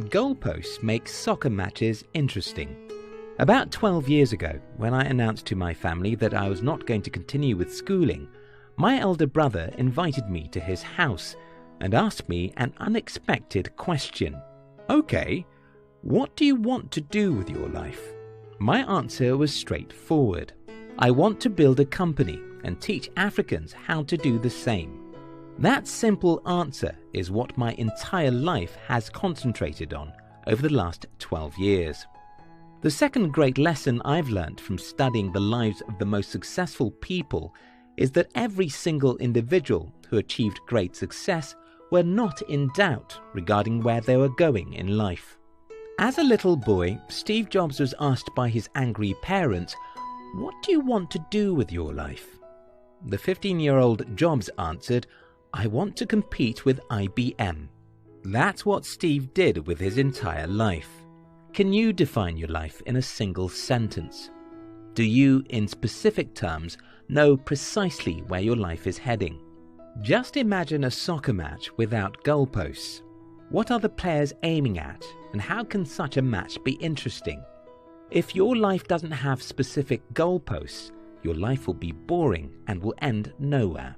Goalposts make soccer matches interesting. About 12 years ago, when I announced to my family that I was not going to continue with schooling, my elder brother invited me to his house and asked me an unexpected question. "Okay, what do you want to do with your life?" My answer was straightforward. I want to build a company and teach Africans how to do the same. That simple answer is what my entire life has concentrated on over the last 12 years. The second great lesson I've learned from studying the lives of the most successful people is that every single individual who achieved great success were not in doubt regarding where they were going in life. As a little boy, Steve Jobs was asked by his angry parents, "What do you want to do with your life?" The 15-year-old Jobs answered, "I want to compete with IBM." That's what Steve did with his entire life. Can you define your life in a single sentence? Do you, in specific terms, know precisely where your life is heading? Just imagine a soccer match without goalposts. What are the players aiming at, and how can such a match be interesting? If your life doesn't have specific goalposts, your life will be boring and will end nowhere.